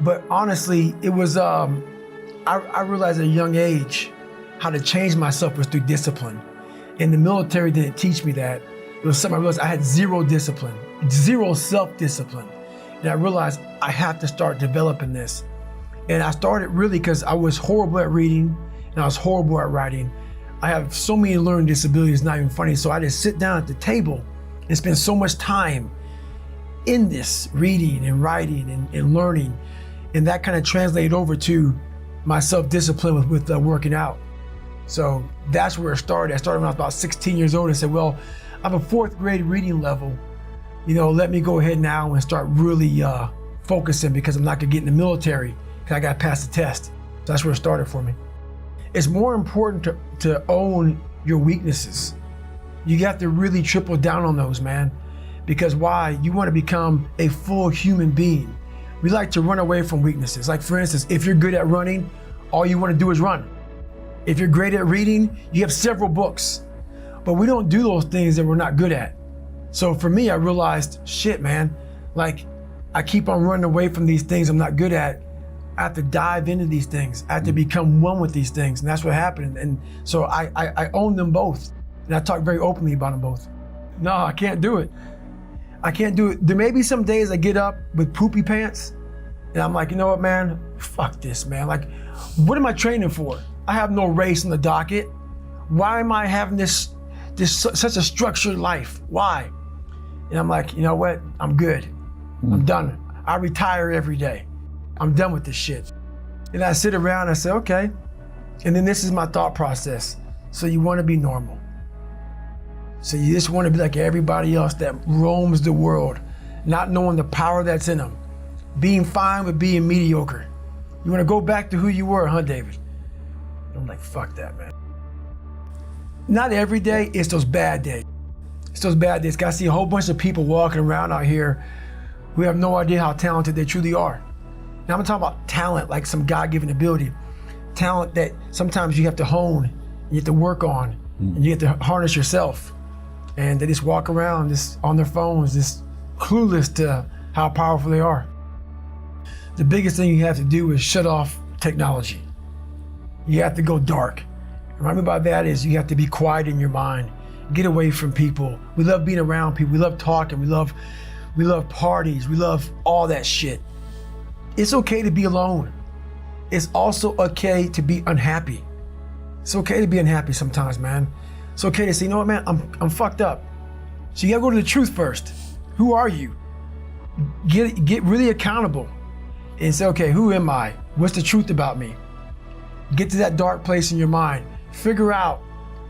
But honestly, it was, I realized at a young age how to change myself was through discipline. And the military didn't teach me that. It was something I realized I had zero discipline, zero self-discipline. And I realized I have to start developing this. And I started really because I was horrible at reading and I was horrible at writing. I have so many learning disabilities, not even funny. So I just sit down at the table and spend so much time in this, reading and writing and learning. And that kind of translated over to my self-discipline with working out. So that's where it started. I started when I was about 16 years old and said, well, I have a 4th grade reading level. Let me go ahead now and start really focusing because I'm not gonna get in the military because I got to pass the test. So that's where it started for me. It's more important to own your weaknesses. You have to really triple down on those, man. Because why? You want to become a full human being. We like to run away from weaknesses. Like for instance, if you're good at running, all you want to do is run. If you're great at reading, you have several books. But we don't do those things that we're not good at. So for me, I realized, shit, man, like I keep on running away from these things I'm not good at. I have to dive into these things. I have to become one with these things. And that's what happened. And so I own them both. And I talk very openly about them both. No, I can't do it. I can't do it. There may be some days I get up with poopy pants and I'm like, you know what, man? Fuck this, man. Like, what am I training for? I have no race on the docket. Why am I having this such a structured life? Why? And I'm like, you know what? I'm good. I'm done. I retire every day. I'm done with this shit. And I sit around and I say, okay. And then this is my thought process. So you want to be normal. So you just want to be like everybody else that roams the world, not knowing the power that's in them. Being fine with being mediocre. You want to go back to who you were, huh, David? I'm like, fuck that, man. Not every day, it's those bad days. It's those bad days. I see a whole bunch of people walking around out here who have no idea how talented they truly are. Now I'm talking about talent, like some God-given ability. Talent that sometimes you have to hone, you have to work on, and you have to harness yourself. And they just walk around just on their phones, just clueless to how powerful they are. The biggest thing you have to do is shut off technology. You have to go dark. And what I mean by that is you have to be quiet in your mind. Get away from people. We love being around people. We love talking. We love parties. We love all that shit. It's okay to be alone. It's also okay to be unhappy. It's okay to be unhappy sometimes, man. It's okay to say, you know what, man, I'm fucked up. So you gotta go to the truth first. Who are you? Get really accountable and say, okay, who am I? What's the truth about me? Get to that dark place in your mind. Figure out,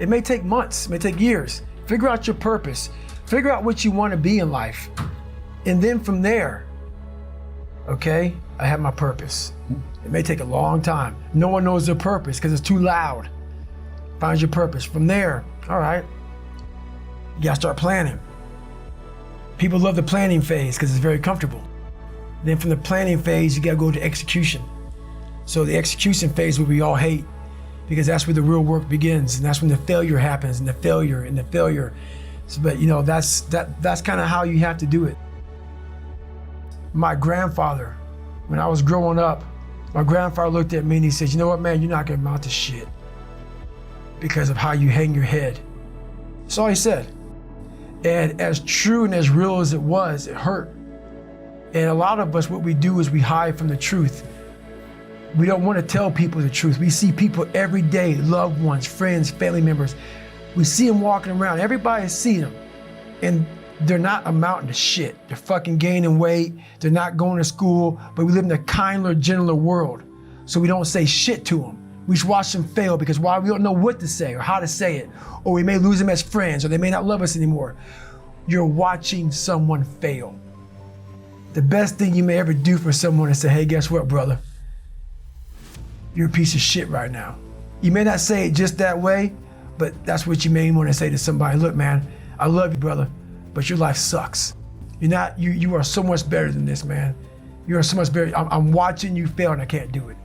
it may take months, it may take years. Figure out your purpose. Figure out what you want to be in life. And then from there, okay, I have my purpose. It may take a long time. No one knows their purpose because it's too loud. Find your purpose. From there, all right, you gotta start planning. People love the planning phase because it's very comfortable. Then from the planning phase, you gotta go to execution. So the execution phase will we all hate because that's where the real work begins, and that's when the failure happens, and the failure. So, but you know, that's kind of how you have to do it. My grandfather, when I was growing up, my grandfather looked at me and he said, you know what, man, you're not gonna amount to shit because of how you hang your head. That's all he said. And as true and as real as it was, it hurt. And a lot of us, what we do is we hide from the truth. We don't want to tell people the truth. We see people every day, loved ones, friends, family members. We see them walking around. Everybody sees them. And they're not amounting to shit. They're fucking gaining weight. They're not going to school. But we live in a kinder, gentler world. So we don't say shit to them. We just watch them fail because why? We don't know what to say or how to say it. Or we may lose them as friends or they may not love us anymore. You're watching someone fail. The best thing you may ever do for someone is say, hey, guess what, brother? You're a piece of shit right now. You may not say it just that way, but that's what you may want to say to somebody. Look, man, I love you, brother, but your life sucks. You are so much better than this, man. You are so much better. I'm watching you fail and I can't do it.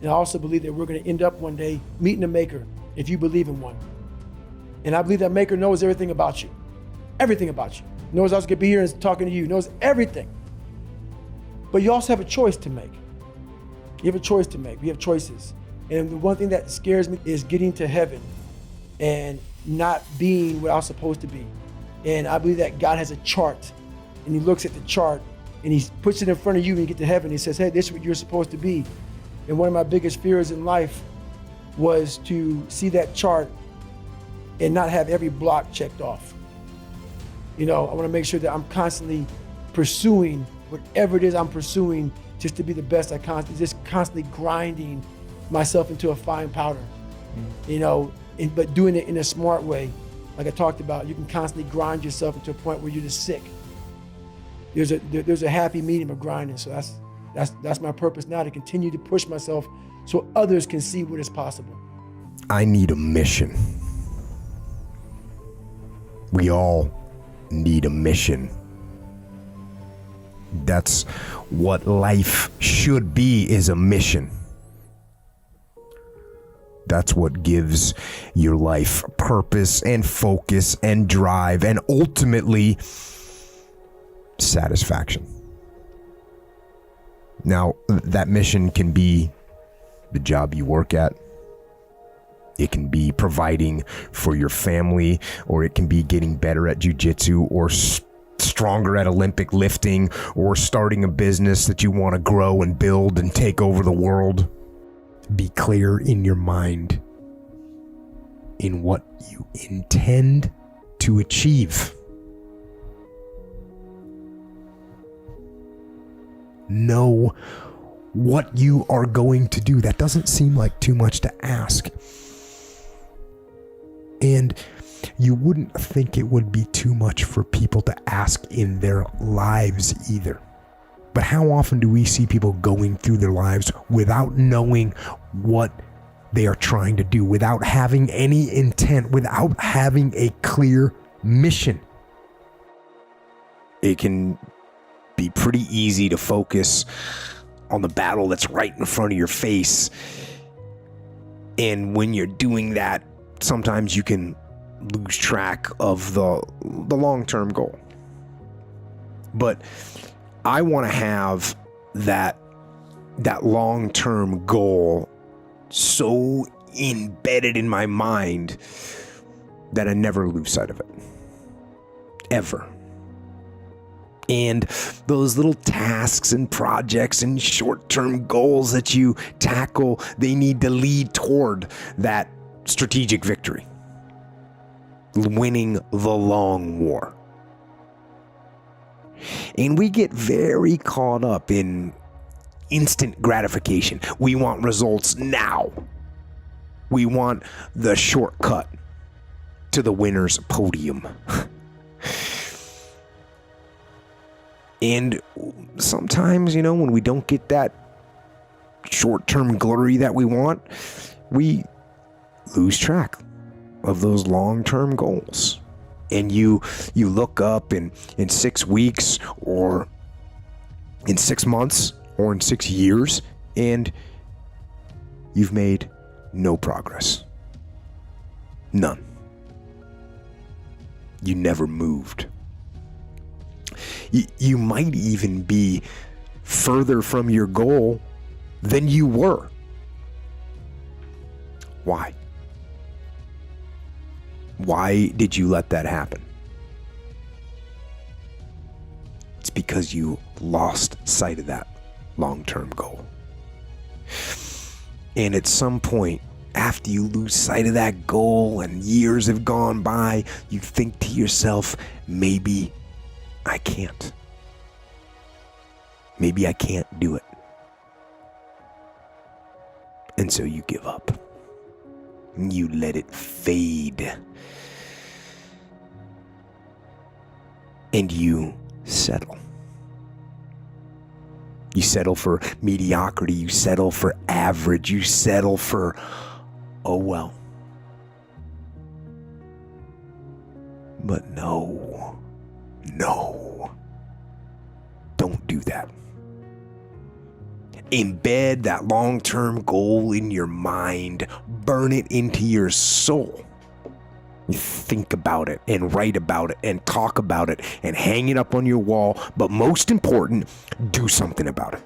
And I also believe that we're going to end up one day meeting a maker if you believe in one. And I believe that maker knows everything about you. Everything about you. Knows I was going to be here and talking to you. Knows everything. But you also have a choice to make. You have a choice to make. We have choices. And the one thing that scares me is getting to heaven and not being what I was supposed to be. And I believe that God has a chart, and he looks at the chart and he puts it in front of you when you get to heaven. He says, hey, this is what you're supposed to be. And one of my biggest fears in life was to see that chart and not have every block checked off. I want to make sure that I'm constantly pursuing whatever it is I'm pursuing, just to be the best I can, just constantly grinding myself into a fine powder, but doing it in a smart way. Like I talked about, you can constantly grind yourself into a point where you're just sick. There's a happy medium of grinding. So that's my purpose now, to continue to push myself so others can see what is possible. I need a mission. We all need a mission. That's what life should be, is a mission. That's what gives your life purpose and focus and drive and ultimately satisfaction. Now, that mission can be the job you work at. It can be providing for your family, or it can be getting better at jiu-jitsu, or stronger at Olympic lifting, or starting a business that you want to grow and build and take over the world. Be clear in your mind in what you intend to achieve. Know what you are going to do. That doesn't seem like too much to ask. And you wouldn't think it would be too much for people to ask in their lives either. But how often do we see people going through their lives without knowing what they are trying to do, without having any intent, without having a clear mission? It can be pretty easy to focus on the battle that's right in front of your face. And when you're doing that, sometimes you can lose track of the long-term goal. But I want to have that long-term goal so embedded in my mind that I never lose sight of it. Ever. And those little tasks and projects and short-term goals that you tackle, they need to lead toward that strategic victory. Winning the long war. And we get very caught up in instant gratification. We want results now. We want the shortcut to the winner's podium. And sometimes, when we don't get that short-term glory that we want, we lose track of those long-term goals. And you look up in 6 weeks, or in 6 months, or in 6 years, and you've made no progress. None. You never moved. You might even be further from your goal than you were. Why? Why did you let that happen? It's because you lost sight of that long-term goal. And at some point, after you lose sight of that goal and years have gone by, you think to yourself, maybe I can't. Maybe I can't do it. And so you give up. You let it fade. And you settle. You settle for mediocrity. You settle for average. You settle for, oh well. But no. Don't do that. Embed that long-term goal in your mind. Burn it into your soul. Think about it and write about it and talk about it and hang it up on your wall. But most important, do something about it.